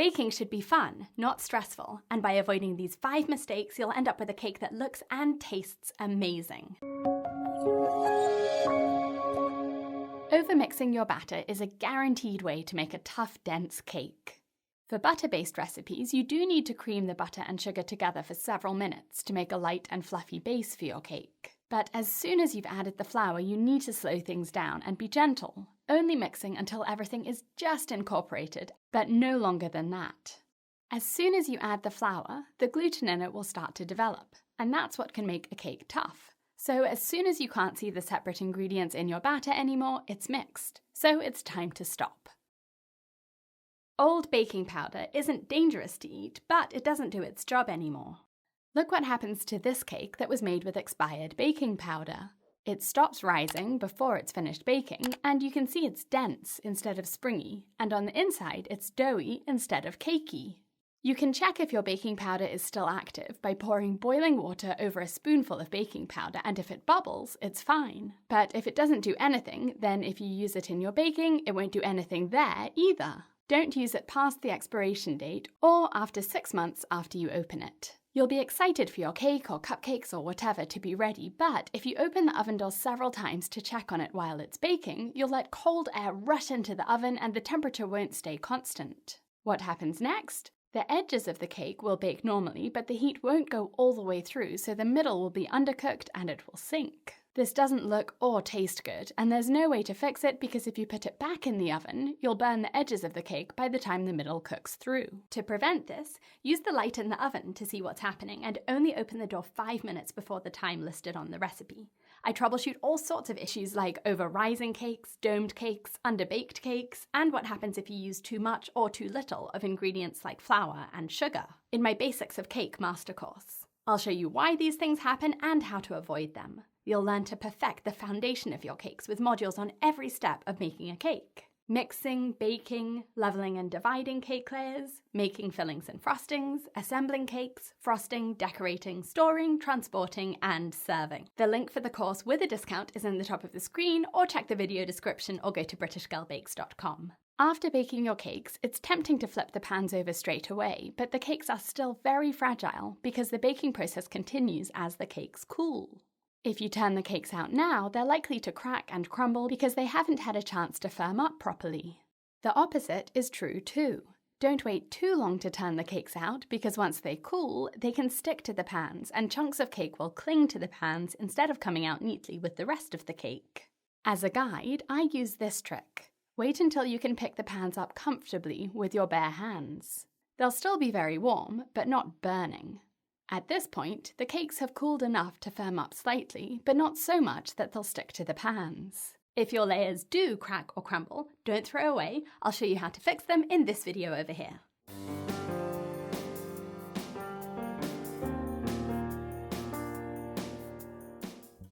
Baking should be fun, not stressful, and by avoiding these 5 mistakes, you'll end up with a cake that looks and tastes amazing. Overmixing your batter is a guaranteed way to make a tough, dense cake. For butter-based recipes, you do need to cream the butter and sugar together for several minutes to make a light and fluffy base for your cake. But as soon as you've added the flour, you need to slow things down and be gentle, only mixing until everything is just incorporated, but no longer than that. As soon as you add the flour, the gluten in it will start to develop, and that's what can make a cake tough. So as soon as you can't see the separate ingredients in your batter anymore, it's mixed. So it's time to stop. Old baking powder isn't dangerous to eat, but it doesn't do its job anymore. Look what happens to this cake that was made with expired baking powder. It stops rising before it's finished baking, and you can see it's dense instead of springy, and on the inside it's doughy instead of cakey. You can check if your baking powder is still active by pouring boiling water over a spoonful of baking powder, and if it bubbles, it's fine. But if it doesn't do anything, then if you use it in your baking, it won't do anything there either. Don't use it past the expiration date or after 6 months after you open it. You'll be excited for your cake or cupcakes or whatever to be ready, but if you open the oven door several times to check on it while it's baking, you'll let cold air rush into the oven and the temperature won't stay constant. What happens next? The edges of the cake will bake normally, but the heat won't go all the way through, so the middle will be undercooked and it will sink. This doesn't look or taste good, and there's no way to fix it because if you put it back in the oven, you'll burn the edges of the cake by the time the middle cooks through. To prevent this, use the light in the oven to see what's happening and only open the door 5 minutes before the time listed on the recipe. I troubleshoot all sorts of issues like over-rising cakes, domed cakes, underbaked cakes, and what happens if you use too much or too little of ingredients like flour and sugar in my Basics of Cake master course. I'll show you why these things happen and how to avoid them. You'll learn to perfect the foundation of your cakes with modules on every step of making a cake. Mixing, baking, leveling and dividing cake layers, making fillings and frostings, assembling cakes, frosting, decorating, storing, transporting, and serving. The link for the course with a discount is in the top of the screen, or check the video description or go to britishgirlbakes.com. After baking your cakes, it's tempting to flip the pans over straight away, but the cakes are still very fragile because the baking process continues as the cakes cool. If you turn the cakes out now, they're likely to crack and crumble because they haven't had a chance to firm up properly. The opposite is true too. Don't wait too long to turn the cakes out because once they cool, they can stick to the pans and chunks of cake will cling to the pans instead of coming out neatly with the rest of the cake. As a guide, I use this trick. Wait until you can pick the pans up comfortably with your bare hands. They'll still be very warm, but not burning. At this point, the cakes have cooled enough to firm up slightly, but not so much that they'll stick to the pans. If your layers do crack or crumble, don't throw away. I'll show you how to fix them in this video over here.